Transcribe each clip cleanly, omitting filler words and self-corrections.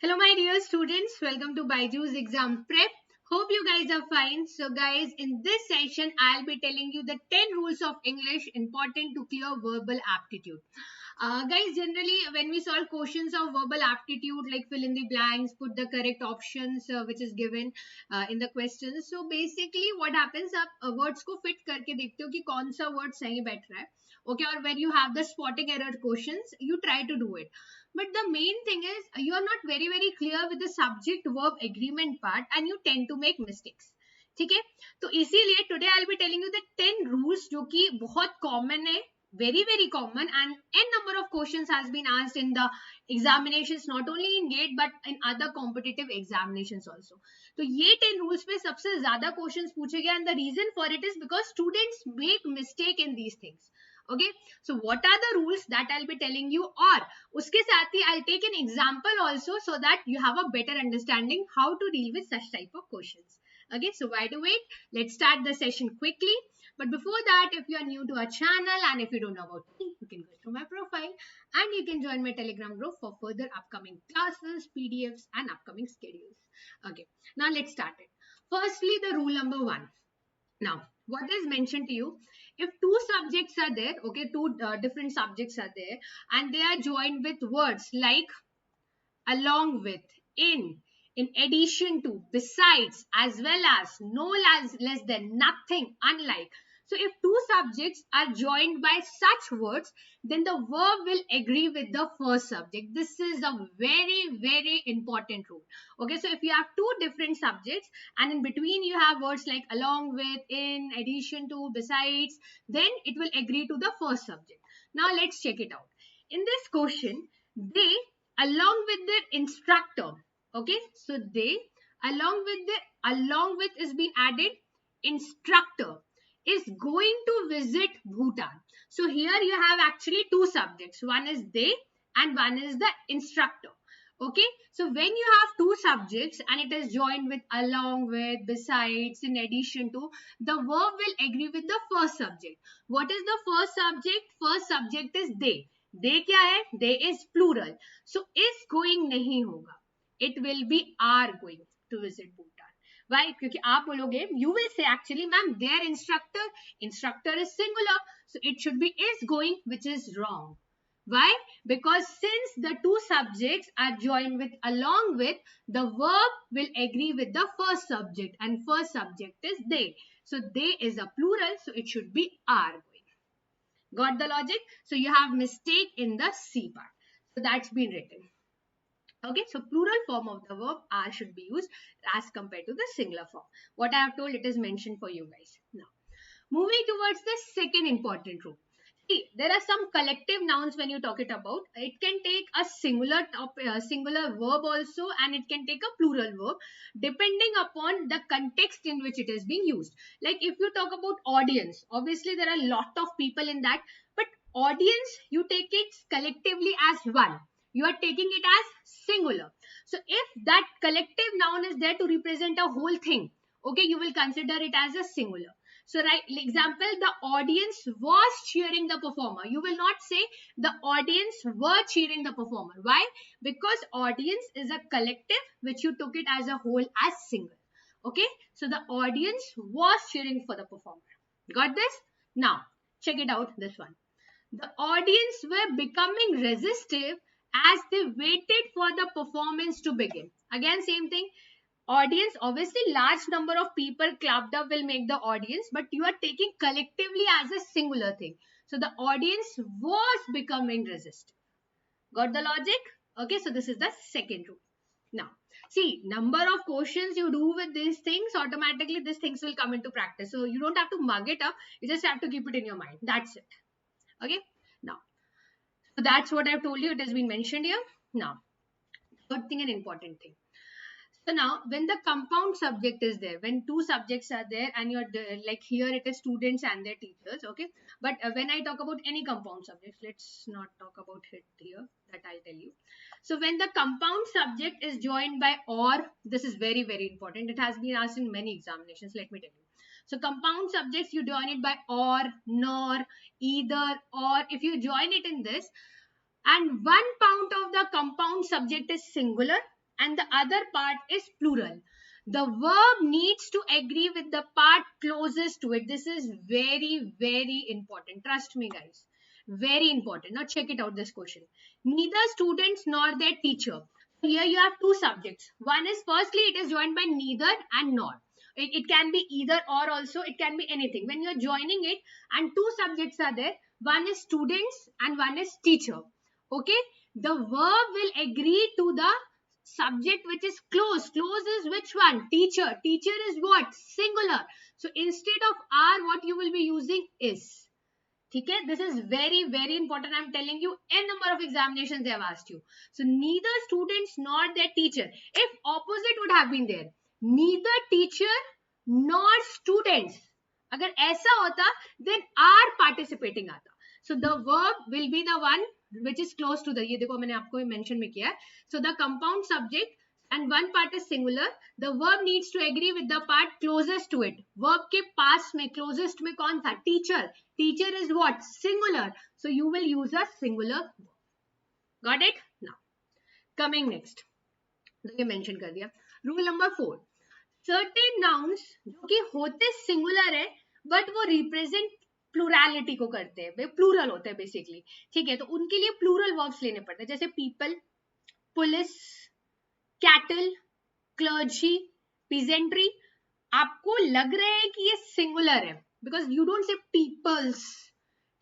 Hello my dear students, welcome to Byju's exam prep. Hope you guys are fine. So guys, in this session I'll be telling you the 10 rules of English important to clear verbal aptitude. Guys, generally when we solve questions of verbal aptitude, like fill in the blanks, put the correct options which is given in the questions. So basically what happens, आप words को fit करके देखते हो कि कौन सा word सही बैठ रहा है. Okay, or when you have the spotting error questions, you try to do it. But the main thing is you are not very clear with the subject verb agreement part and you tend to make mistakes. ठीक है, तो इसीलिए today I will be telling you the 10 rules जो कि बहुत common है, very common, and n number of questions has been asked in the examinations, not only in GATE but in other competitive examinations also. तो ये 10 rules पे सबसे ज्यादा questions पूछे गए and the reason for it is because students make mistake in these things. Okay, so what are the rules that I'll be telling you, और उसके साथ ही I'll take an example also so that you have a better understanding how to deal with such type of questions. Okay, so why do wait? Let's start the session quickly. But before that, if you are new to our channel and if you don't know about me, you can go to my profile and you can join my Telegram group for further upcoming classes, PDFs and upcoming schedules. Okay, now let's start it. Firstly, the rule number 1. Now, what is mentioned to you? If two subjects are there, okay, two different subjects are there and they are joined with words like along with, in addition to, besides, as well as, no less than, nothing, unlike. So if two subjects are joined by such words, then the verb will agree with the first subject. This is a very important rule. Okay, so if you have two different subjects and in between you have words like along with, in addition to, besides, then it will agree to the first subject. Now let's check it out. In this question, they along with their instructor, okay, so they along with is being added, instructor is going to visit Bhutan. So here you have actually two subjects, one is they and one is the instructor. Okay, so when you have two subjects and it is joined with along with, besides, in addition to, the verb will agree with the first subject. What is the first subject? First subject is they. They क्या है? They is plural. So is going नहीं होगा. It will be are going to visit Bhutan. Why? क्योंकि आप बोलोगे, you will say actually, ma'am, their instructor is singular, so it should be is going, which is wrong. Why? Because since the two subjects are joined with along with, the verb will agree with the first subject and first subject is they. So they is a plural, so it should be are going. Got the logic? So you have mistake in the C part. So that's been written. Okay, so plural form of the verb are should be used as compared to the singular form. What I have told, it is mentioned for you guys. Now, moving towards the second important rule. See, there are some collective nouns when you talk it about. It can take a singular verb also and it can take a plural verb depending upon the context in which it is being used. Like if you talk about audience, obviously there are a lot of people in that, but audience, you take it collectively as one. You are taking it as singular. So if that collective noun is there to represent a whole thing, okay, you will consider it as a singular. So, right, example, the audience was cheering the performer. You will not say the audience were cheering the performer. Why? Because audience is a collective which you took it as a whole as single. Okay, so the audience was cheering for the performer. Got this? Now, check it out, this one. The audience were becoming resistive as they waited for the performance to begin. Again, same thing. Audience, obviously large number of people clubbed up will make the audience, but you are taking collectively as a singular thing. So the audience was becoming resistive. Got the logic? Okay, so this is the second rule. Now, see, number of questions you do with these things, automatically these things will come into practice. So you don't have to mug it up, you just have to keep it in your mind. That's it. Okay, now, so that's what I've told you, it has been mentioned here. Now, third thing, an important thing. So now when the compound subject is there, when two subjects are there and you're like here it is students and their teachers, okay, but when I talk about any compound subjects, let's not talk about it here, that I'll tell you. So when the compound subject is joined by or, this is very important, it has been asked in many examinations, let me tell you. So compound subjects, you join it by or, nor, either, or. If you join it in this and one count of the compound subject is singular and the other part is plural. The verb needs to agree with the part closest to it. This is very, very important. Trust me, guys. Very important. Now check it out, this question. Neither students nor their teacher. Here you have two subjects. One is, firstly, it is joined by neither and nor. It can be either or also. It can be anything. When you are joining it and two subjects are there, one is students and one is teacher. Okay. The verb will agree to the subject which is close. Close is which one? Teacher. Teacher is what? Singular. So instead of are, what you will be using is. Okay, this is very, very important. I'm telling you, n number of examinations they have asked you. So neither students nor their teacher. If opposite would have been there, neither teacher nor students, अगर ऐसा होता, then are participating आता. So the verb will be the one which is close to the, ये देखो मैंने आपको mention में किया है. So the compound subject and one part is singular. The verb needs to agree with the part closest to it. Verb के पास में closest में कौन था? Teacher. Teacher is what? Singular. So you will use a singular verb. Got it? Now coming next, तो ये mention कर दिया. Rule number 4. Certain nouns जो कि होते singular है but वो represent प्लूरलिटी को करते हैं, प्लूरल होते हैं बेसिकली. ठीक है, तो उनके लिए प्लूरल वर्ब्स लेने पड़ते हैं, जैसे people, police, cattle, clergy, peasantry. आपको लग रहा है कि ये सिंगुलर है because you don't say peoples.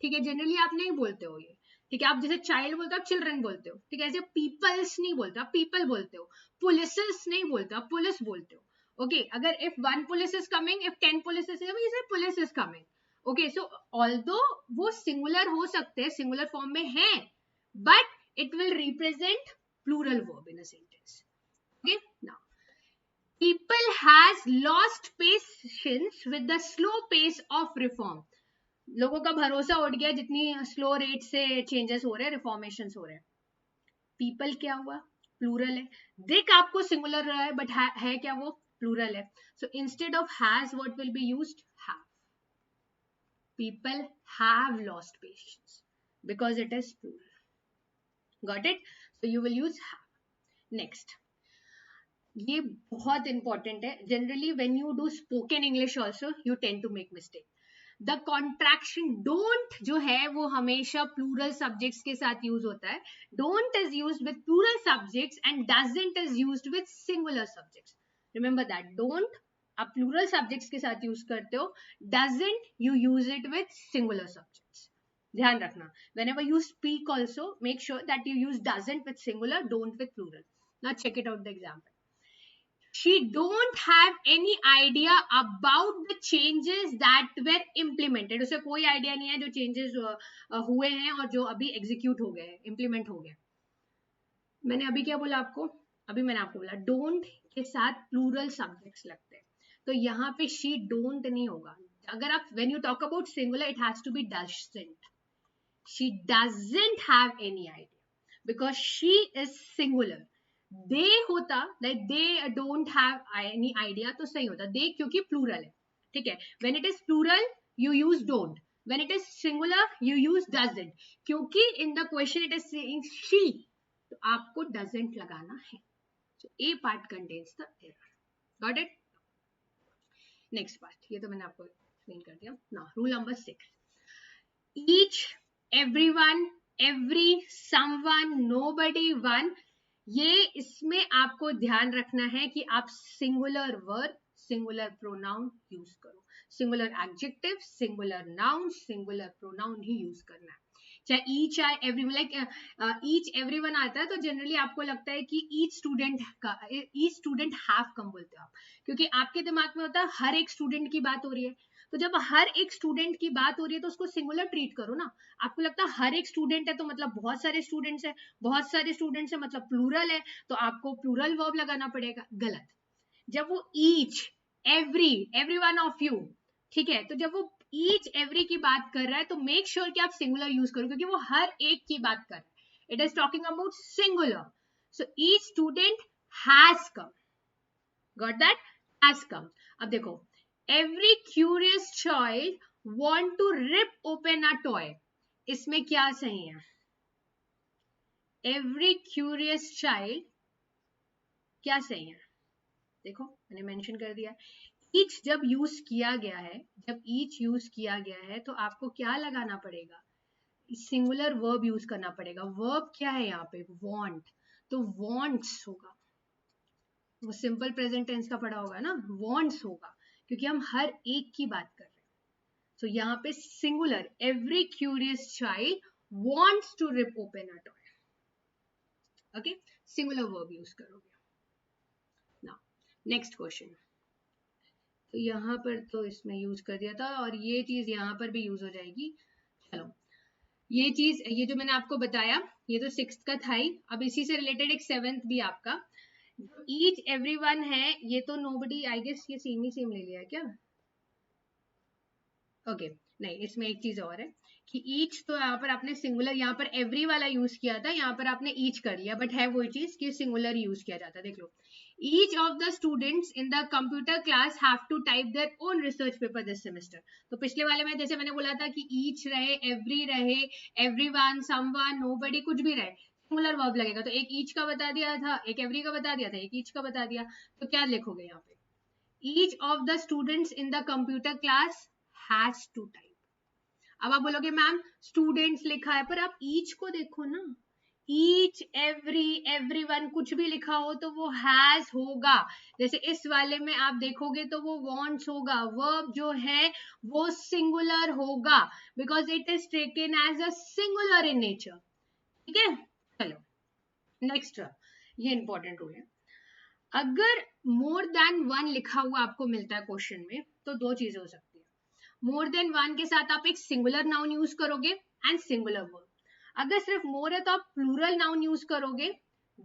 ठीक है, जनरली आप नहीं बोलते हो ये. ठीक है, आप जैसे चाइल्ड बोलते हो आप चिल्ड्रन बोलते हो. ठीक है, ऐसे पीपल्स नहीं बोलते आप पीपल बोलते हो. पुलिसेस नहीं बोलते आप पुलिस बोलते हो. ओके, अगर if one police is coming, if 10 police is coming, इसे police is coming. Okay, so although वो सिंगुलर हो सकते हैं, सिंगुलर फॉर्म में है, but it will represent plural verb in a sentence. Okay, now people has lost patience with the slow pace of reform. लोगों का भरोसा उठ गया जितनी स्लो रेट से चेंजेस हो रहे हैं, रिफॉर्मेशंस हो रहे हैं. पीपल क्या हुआ? प्लूरल है. देख आपको सिंगुलर रहा है बट है क्या वो? प्लूरल है. So instead of has what will be used? Have. People have lost patience because it is plural. Got it? So you will use have. Next, ये बहुत इंपॉर्टेंट है. Generally when you do spoken English also you tend to make mistake. The contraction don't जो है वो हमेशा plural subjects के साथ use होता है. Don't is used with plural subjects and doesn't is used with singular subjects. Remember that. Don't आप plural subjects के साथ यूज करते हो, doesn't you use it with singular subjects. ध्यान रखना. whenever you speak also make sure that you use doesn't with singular, don't with plural. Now check it out the example. She don't have any idea about the changes that were implemented. उसे कोई idea नहीं है जो changes हुए हैं और जो अभी एग्जीक्यूट हो गए, इम्प्लीमेंट हो गए. मैंने अभी क्या बोला आपको? अभी मैंने आपको बोला डोंट के साथ प्लूरल सब्जेक्ट्स लगते हैं, तो यहाँ पे she don't नहीं होगा. अगर आप when you talk about singular it has to be doesn't. She doesn't have any idea because she is singular. They होता like they don't have any idea तो सही होता. दे क्योंकि प्लूरल है. ठीक है, when it is plural you use don't, when it is singular you use doesn't. क्योंकि in the question it is saying she, तो आपको डजंट लगाना है. So A part contains the error. Got it? Next part, ये तो मैंने आपको explain कर दिया. Now rule number 6. Each, everyone, every, someone, nobody, one. ये इसमें आपको ध्यान रखना है कि आप singular verb, singular pronoun use करो. Singular adjective, singular noun, singular pronoun ही यूज करना है. चाहे ईच आए, एवरी, लाइक ईच एवरीवन आता है तो जनरली आपको लगता है कि ईच स्टूडेंट हैव कम बोलते हो आप, क्योंकि आपके दिमाग में होता है हर एक स्टूडेंट की बात हो रही है. तो जब हर एक स्टूडेंट की बात हो रही है तो उसको सिंगुलर ट्रीट करो ना. आपको लगता है हर एक स्टूडेंट है तो मतलब बहुत सारे स्टूडेंट्स है, बहुत सारे स्टूडेंट्स है मतलब प्लूरल है, तो आपको प्लूरल वर्ब लगाना पड़ेगा. गलत. जब वो each, every, every one of you, ठीक है, तो जब वो ईच एवरी की बात कर रहा है तो मेक श्योर कि आप सिंगुलर यूज करो, क्योंकि वो हर एक की बात कर रहा है. It is talking about singular. So each student has come. Got that? Has come. अब देखो, every curious child want to rip open a toy. इसमें क्या सही है? Every curious child क्या सही है? देखो मैंने मेंशन कर दिया, ईच जब यूज किया गया है, जब ईच यूज किया गया है तो आपको क्या लगाना पड़ेगा? सिंगुलर वर्ब यूज करना पड़ेगा। वर्ब क्या है यहाँ पे? वांट, तो वांट्स होगा। वो सिंपल प्रेजेंट टेंस का पढ़ा होगा ना, वांट्स होगा, क्योंकि हम हर एक की बात कर रहे हैं। तो यहाँ पे singular, every curious child wants to rip open a toy. Okay, singular verb use करोगे। नाउ नेक्स्ट क्वेश्चन, तो यहाँ पर तो इसमें यूज कर दिया था और ये चीज यहाँ पर भी यूज हो जाएगी। चलो ये चीज, ये जो मैंने आपको बताया ये तो 6th का था ही। अब इसी से रिलेटेड एक 7th भी आपका, जो ईच एवरीवन है, ये तो नोबडी, आई गेस ये सेम ही सेम ले लिया है क्या? ओके नहीं, इसमें एक चीज और है कि ईच तो यहाँ पर आपने सिंगुलर, यहाँ पर एवरी वाला यूज किया था, यहाँ पर आपने ईच कर लिया, बट है वही चीज कि सिंगुलर यूज किया जाता है। देख लो, each of the students in the computer class have to type their own research paper this semester. तो पिछले वाले में जैसे मैंने बोला था कि ईच रहे, एवरी रहे, एवरीवन, समवन, नोबडी, कुछ भी रहे, सिंगुलर वर्ब लगेगा। तो एक ईच का बता दिया था, एक एवरी का बता दिया था, एक ईच का बता दिया, तो क्या लिखोगे यहाँ पे? Each of the students in the computer class has to type. अब आप बोलोगे मैम स्टूडेंट्स लिखा है, पर आप ईच को देखो ना, ईच, एवरी, एवरीवन, कुछ भी लिखा हो तो वो हैज होगा। जैसे इस वाले में आप देखोगे तो वो वांट्स होगा, वर्ब जो है वो सिंगुलर होगा, because it is taken as a singular in nature. ठीक है, चलो नेक्स्ट, ये इंपॉर्टेंट रूल है। अगर मोर देन वन लिखा हुआ आपको मिलता है क्वेश्चन में, तो दो चीजें हो सकती है। मोर देन वन के साथ आप एक सिंगुलर नाउन यूज करोगे एंड सिंगुलर वर्ब। अगर सिर्फ मोर है तो आप प्लूरल नाउन यूज करोगे,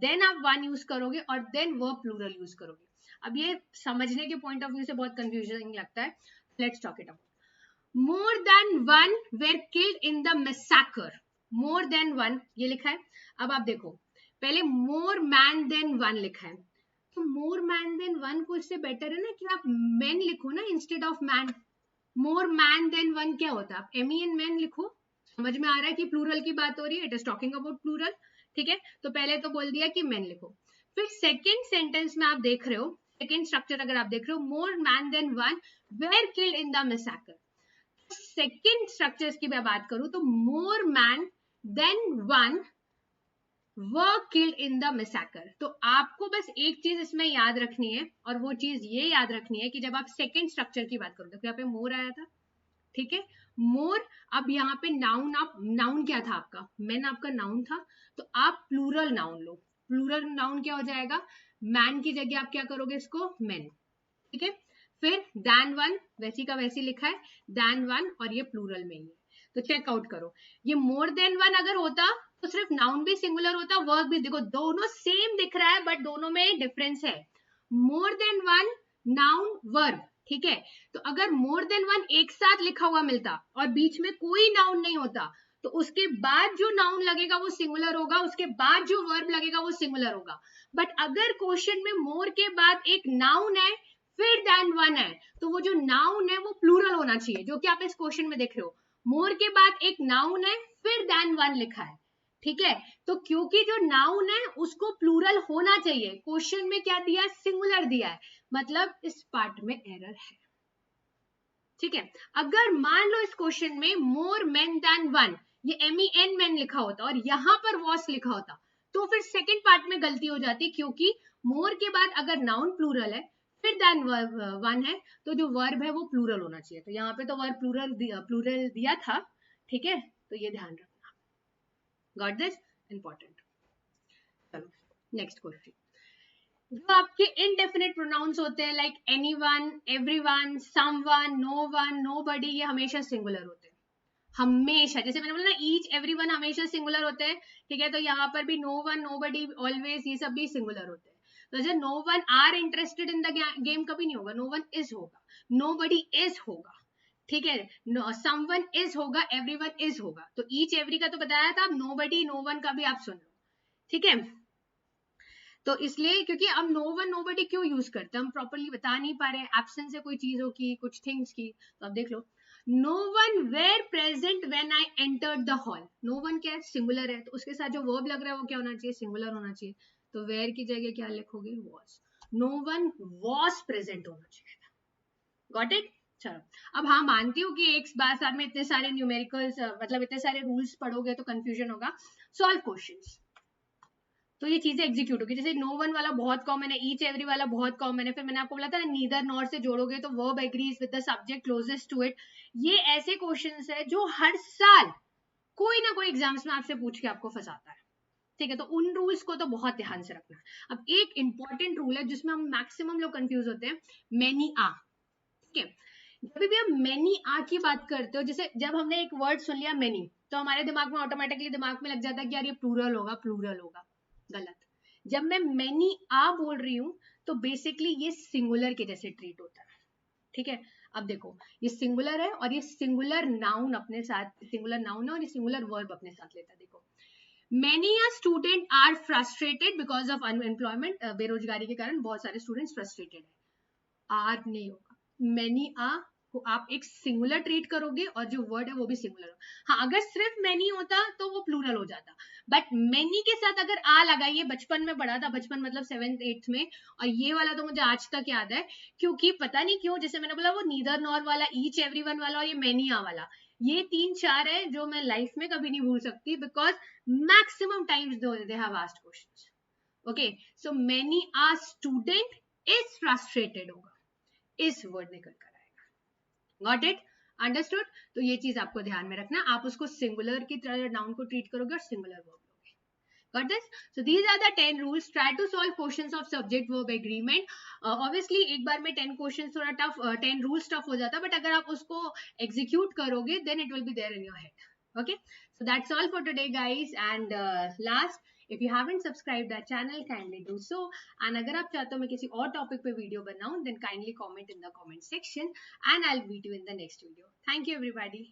देन आप वन यूज करोगे और देन वर्ब प्लूरल यूज करोगे। अब ये समझने के पॉइंट ऑफ व्यू से बहुत कंफ्यूजिंग लगता है, let's talk it about. More than one were killed in the मैसाकर। More than one ये लिखा है। अब आप देखो, पहले मोर मैन देन वन लिखा है, तो मोर मैन देन वन को इससे बेटर है ना कि आप मैन लिखो ना instead of man. More man than one क्या होता है? आप MEN मैन लिखो। समझ में आ रहा है कि प्लूरल की बात हो रही है, it is talking about plural. ठीक है, तो पहले तो बोल दिया कि मैन लिखो। फिर सेकेंड सेंटेंस में आप देख रहे हो, सेकेंड स्ट्रक्चर अगर आप देख रहे हो, more man than one were killed in the massacre. Second structure की मैं बात करूं तो more man than one were killed in the massacre। तो आपको बस एक चीज इसमें याद रखनी है, और वो चीज ये याद रखनी है कि जब आप सेकेंड स्ट्रक्चर की बात करो, तो यहाँ पे मोर आया था, ठीक है, मोर। अब यहाँ पे नाउन, आप नाउन क्या था आपका? मैन आपका नाउन था, तो आप प्लूरल नाउन लो। प्लूरल नाउन क्या हो जाएगा? मैन की जगह आप क्या करोगे? इसको मैन। ठीक है, फिर दैन वन, वैसी का वैसी लिखा है, दैन वन, और ये प्लूरल में ही है। तो चेकआउट करो, ये मोर देन वन अगर होता तो सिर्फ नाउन भी सिंगुलर होता, वर्ब भी। देखो दोनों सेम दिख रहा है, बट दोनों में डिफरेंस है। More than one noun verb, ठीक है। तो अगर मोर देन वन एक साथ लिखा हुआ मिलता और बीच में कोई नाउन नहीं होता, तो उसके बाद जो नाउन लगेगा वो सिंगुलर होगा, उसके बाद जो वर्ब लगेगा वो सिंगुलर होगा। बट अगर क्वेश्चन में मोर के बाद एक नाउन है फिर देन वन है, तो वो जो नाउन है वो प्लूरल होना चाहिए, जो कि आप इस क्वेश्चन में देख रहे हो। मोर के बाद एक नाउन है फिर देन वन लिखा है, ठीक है। तो क्योंकि जो नाउन है उसको प्लूरल होना चाहिए, क्वेश्चन में क्या दिया? सिंगुलर दिया है, मतलब इस पार्ट में एरर है। ठीक है, अगर मान लो इस क्वेश्चन में मोर मेन देन वन, ये MEN मैन लिखा होता और यहां पर वॉस लिखा होता, तो फिर सेकेंड पार्ट में गलती हो जाती, क्योंकि मोर के बाद अगर नाउन प्लूरल है फिर देन वन है, तो जो वर्ब है वो प्लूरल होना चाहिए। तो यहाँ पे तो वर्ब प्लूरल दिया था, ठीक है, तो ये ध्यान रखना। Got this? इंपॉर्टेंट। चलो नेक्स्ट क्वेश्चन, जो आपके इनडेफिनेट प्रोनाउंस होते हैं like anyone, everyone, someone, known, nobody, ये हमेशा सिंगुलर होते हैं, हमेशा। जैसे मैंने बोला ना, ईच, एवरीवन हमेशा सिंगुलर होते हैं, ठीक है। तो यहाँ पर भी नो वन, नोबडी, ऑलवेज, ये सब भी सिंगुलर होते हैं। तो जैसे no one are interested in the game कभी नहीं होगा, नो वन इज होगा, नोबडी इज होगा, ठीक है, समवन इज होगा, एवरीवन इज होगा। तो ईच, एवरी का तो बताया था, अब नोबडी, नो वन का भी आप सुन लो, ठीक है। तो इसलिए, क्योंकि अब नो वन नोबडी क्यों यूज करते हैं, हम प्रॉपरली बता नहीं पा रहे हैं, एब्सेंस है कोई चीजों की, कुछ थिंग्स की। तो अब देख लो, no one were present when I entered the hall. No one क्या है? सिंगुलर है, तो उसके साथ जो वर्ब लग रहा है वो क्या होना चाहिए? सिंगुलर होना चाहिए। तो वेयर की जगह क्या लिखोगे, was. No one was present होना चाहिए था। Got it. चलो, अब हाँ मानती हूँ कि एक बार साथ में इतने सारे न्यूमेरिकल्स मतलब इतने सारे रूल्स पढ़ोगे तो कंफ्यूजन होगा। सॉल्व क्वेश्चंस, तो ये चीजें एग्जीक्यूट होगी। जैसे नो वन वाला बहुत कॉमन है, ईच एवरी वाला बहुत कॉमन है, फिर मैंने आपको बोला था नीदर नॉर से जोड़ोगे तो verb agrees with the subject closest to it. ये ऐसे क्वेश्चंस है जो हर साल कोई ना कोई एग्जाम्स में आपसे पूछ के आपको फंसाता है, ठीक है। तो उन रूल्स को तो बहुत ध्यान से रखना। अब एक इंपॉर्टेंट रूल है जिसमें हम मैक्सिमम लोग कंफ्यूज होते हैं, मैनी आ, ठीक है। जब भी हम मैनी आ की बात करते हो, जैसे जब हमने एक वर्ड सुन लिया मैनी, तो हमारे दिमाग में ऑटोमेटिकली दिमाग में लग जाता है कि यार ये प्लूरल होगा, प्लूरल होगा। गलत। जब मैं मैनी आ बोल रही हूं तो बेसिकली ये सिंगुलर के जैसे ट्रीट होता है, ठीक है। अब देखो ये सिंगुलर है और ये सिंगुलर नाउन अपने साथ, सिंगुलर नाउन है और ये सिंगुलर वर्ब अपने साथ लेता है। देखो, many a student are frustrated because of unemployment, बेरोजगारी के कारण बहुत सारे स्टूडेंट्स फ्रस्ट्रेटेड है। आर नहीं होगा, many a को आप एक सिंगुलर ट्रीट करोगे और जो वर्ड है वो भी सिंगुलर हो। हाँ, अगर सिर्फ many होता तो वो प्लूरल हो जाता, बट many के साथ अगर आ लगाइए, बचपन में पढ़ा था, बचपन मतलब 7th 8th में, और ये वाला तो मुझे आज तक याद है, क्योंकि पता नहीं क्यों, जैसे मैंने बोला वो नीदर नॉर वाला, ईच एवरीवन वाला और ये many a वाला, ये 3-4 है जो मैं लाइफ में कभी नहीं भूल सकती, because maximum times they have asked questions. Okay, so many a student is frustrated होगा, इस वर्ड निकल कर आएगा। Got it, understood. तो ये चीज आपको ध्यान में रखना, आप उसको सिंगुलर की तरह नाउन को ट्रीट करोगे और सिंगुलर वर्ब लोगे। Got this? So these are the 10 rules. Try to solve questions of subject verb agreement. Obviously एक बार में 10 questions थोड़ा tough, 10 rules tough हो जाता है, but अगर आप उसको execute करोगे then it will be there in your head. Okay, so that's all for today guys, and last, if you haven't subscribed our channel, kindly do so. And अगर आप चाहते हो मैं किसी और टॉपिक पे वीडियो बनाऊं, then kindly comment in the comment section and I'll meet you in the next video. Thank you everybody.